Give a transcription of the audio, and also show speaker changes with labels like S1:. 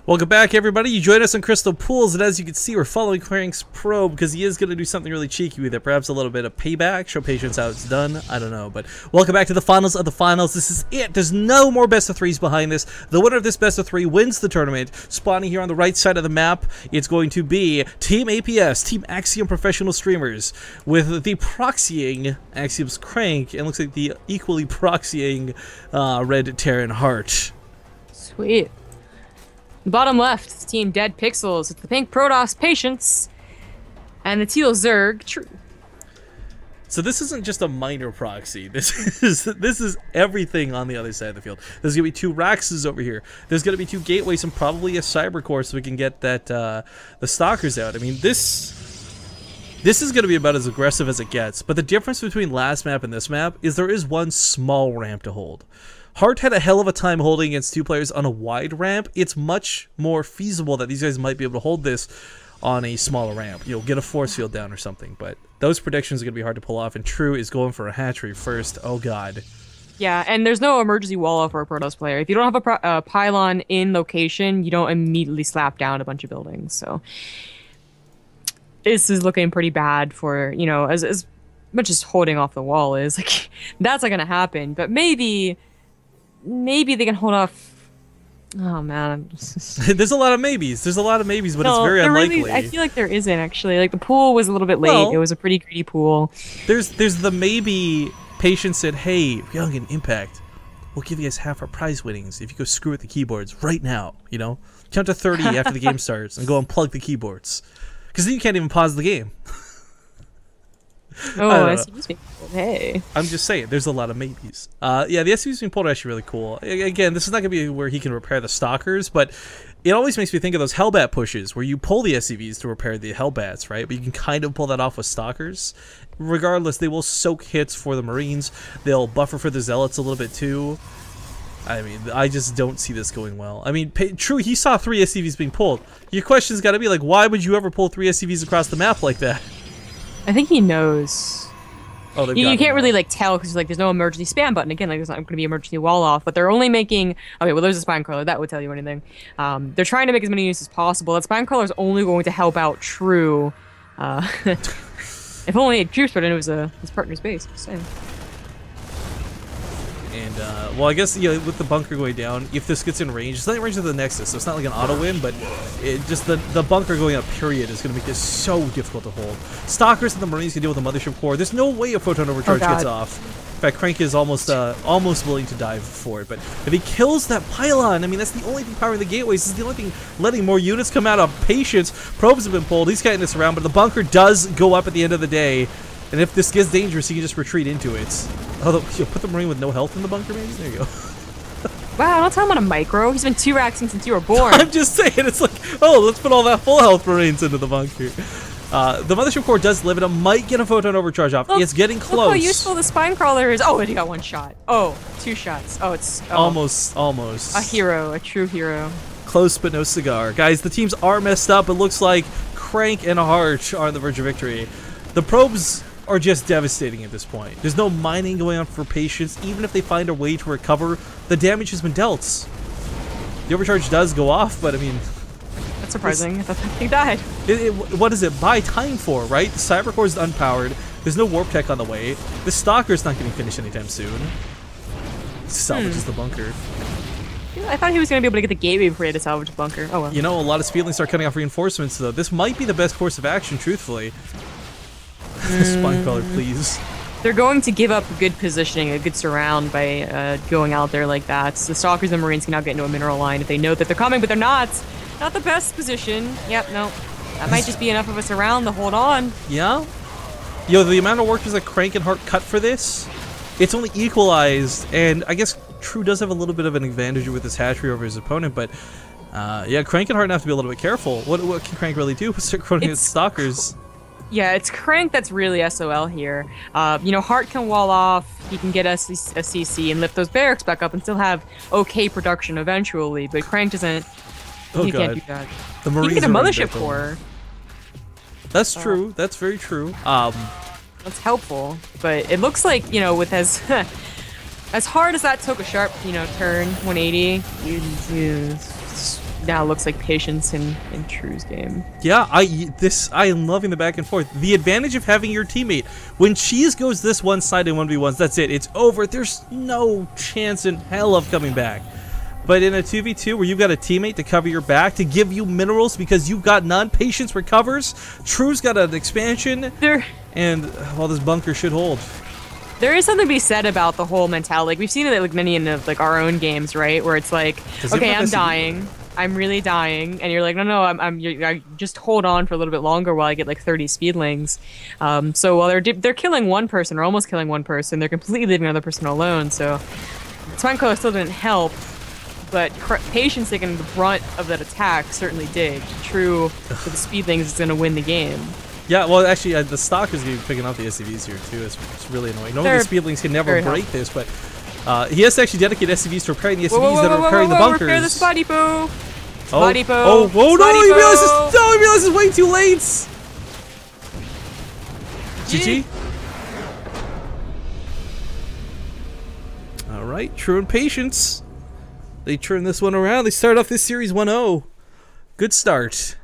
S1: Welcome back, everybody. You joined us on Crystal Pools, and as you can see, we're following Crank's probe because he is going to do something really cheeky with it. Perhaps a little bit of payback, show patience how it's done. I don't know, but welcome back to the finals of the finals. This is it. There's no more best of threes behind this. The winner of this best of three wins the tournament. Spawning here on the right side of the map, it's going to be Team APS, Team Axiom Professional Streamers, with the proxying Axiom's Crank, and looks like the equally proxying Red Terran Heart.
S2: Sweet. Bottom left, it's Team Dead Pixels. It's the pink Protoss Patience, and the teal Zerg True.
S1: So this isn't just a minor proxy. This is everything on the other side of the field. There's gonna be two Raxes over here. There's gonna be two gateways and probably a cyber core so we can get that the stalkers out. I mean, this is gonna be about as aggressive as it gets. But the difference between last map and this map is there is one small ramp to hold. Hart had a hell of a time holding against two players on a wide ramp. It's much more feasible that these guys might be able to hold this on a smaller ramp. You'll get a force field down or something, but those predictions are going to be hard to pull off, and True is going for a hatchery first. Oh god.
S2: Yeah, and there's no emergency wall for a Protoss player. If you don't have a pylon in location, you don't immediately slap down a bunch of buildings, so this is looking pretty bad for, you know, as much as holding off the wall is, like, that's not going to happen, but maybe they can hold off. Oh man,
S1: there's a lot of maybes. There's a lot of maybes, but no, it's very unlikely.
S2: Really, I feel like there isn't actually. Like the pool was a little bit late. Well, it was a pretty greedy pool.
S1: There's the maybe Patience said, "Hey, Young and Impact, we'll give you guys half our prize winnings if you go screw with the keyboards right now. You know, count to 30 after the game starts and go unplug the keyboards, because then you can't even pause the game."
S2: Oh, SCV's being pulled. Hey.
S1: I'm just saying, there's a lot of maybes. Yeah, the SCV's being pulled are actually really cool. Again, this is not going to be where he can repair the stalkers, but it always makes me think of those Hellbat pushes, where you pull the SCVs to repair the Hellbats, right? But you can kind of pull that off with stalkers. Regardless, they will soak hits for the Marines. They'll buffer for the Zealots a little bit too. I mean, I just don't see this going well. I mean, True, he saw 3 SCVs being pulled. Your question's got to be like, why would you ever pull 3 SCVs across the map like that?
S2: I think he knows.
S1: Oh,
S2: you can't really like tell because like there's no emergency spam button. Again, like there's not going to be emergency wall off, but they're only making. Okay, well there's a spine crawler that would tell you anything. They're trying to make as many units as possible. That spine crawler is only going to help out True. If only True spread into his partner's base. Just saying. And
S1: well, I guess with the bunker going down, if this gets in range, it's not in range of the Nexus, so it's not like an auto win, but it just the bunker going up period is going to make this so difficult to hold. Stalkers and the Marines can deal with the mothership core. There's no way a photon overcharge gets off. In fact, Crank is almost willing to dive for it, but if he kills that pylon, I mean that's the only thing powering the gateways. This is the only thing letting more units come out of Patience. Probes have been pulled. He's getting this around, but the bunker does go up at the end of the day. And if this gets dangerous, he can just retreat into it. Although, put the Marine with no health in the bunker, maybe? There you go.
S2: Wow, don't tell him on a micro. He's been 2-raxing since you were born.
S1: I'm just saying, it's like, oh, let's put all that full health Marines into the bunker. The Mothership Core does live, and it might get a photon overcharge off. It's getting close.
S2: Look how useful the spine crawler is. Oh, and he got 1 shot. Oh, 2 shots. Oh, it's... Oh.
S1: Almost.
S2: A hero, a true hero.
S1: Close, but no cigar. Guys, the teams are messed up. It looks like Crank and Hart are on the verge of victory. The probes are just devastating at this point. There's no mining going on for Patience. Even if they find a way to recover, the damage has been dealt. The overcharge does go off, but I mean...
S2: That's surprising. I thought he died.
S1: What is it? Buy time for, right? The Cyber Core is unpowered. There's no warp tech on the way. The Stalker's not getting finished anytime soon. Salvages the bunker.
S2: I thought he was going to be able to get the gateway before he had to salvage the bunker. Oh well.
S1: You know, a lot of feelings start cutting off reinforcements, though. This might be the best course of action, truthfully. Spine crawler, please.
S2: They're going to give up good positioning, a good surround by going out there like that. So the Stalkers and Marines can now get into a mineral line if they know that they're coming, but they're not. Not the best position. Yep, no. That might just be enough of a surround to hold on.
S1: Yeah? Yo, the amount of workers that Crank and Hart cut for this, it's only equalized, and I guess True does have a little bit of an advantage with his hatchery over his opponent, but yeah, Crank and Hart have to be a little bit careful. What can Crank really do? Start quoting its Stalkers.
S2: Yeah, it's Crank that's really SOL here. You know, Hart can wall off, he can get a CC and lift those barracks back up and still have okay production eventually, but Crank doesn't, he can't do that.
S1: The Marines
S2: he can get a mothership core.
S1: That's true, that's very true.
S2: That's helpful, but it looks like, you know, with as hard as that took a sharp, you know, turn, 180, now looks like Patience in True's game.
S1: Yeah, I am loving the back and forth. The advantage of having your teammate, when Cheese goes this one side in 1v1s, that's it. It's over. There's no chance in hell of coming back. But in a 2v2 where you've got a teammate to cover your back, to give you minerals because you've got none, Patience recovers, True's got an expansion, and well, this bunker should hold.
S2: There is something to be said about the whole mentality. Like, we've seen it like many in like our own games, right? Where it's like, okay, I'm dying. I'm really dying, and you're like, no, I just hold on for a little bit longer while I get like 30 speedlings. So while they're killing one person or almost killing one person, they're completely leaving another person alone. So Spine still didn't help, but Patience taking the brunt of that attack certainly did. True, with the speedlings is going to win the game.
S1: Yeah, well, actually, the stock is going to be picking up the SCVs here too. It's really annoying. Normally, the speedlings can never break this, but he has to actually dedicate SCVs to repairing the SCVs that are repairing the bunkers.
S2: Repair the spotty poo.
S1: Oh, whoa, no, he realizes way too late. GG. All right, True and Patience. They turn this one around. They start off this series 1-0. Good start.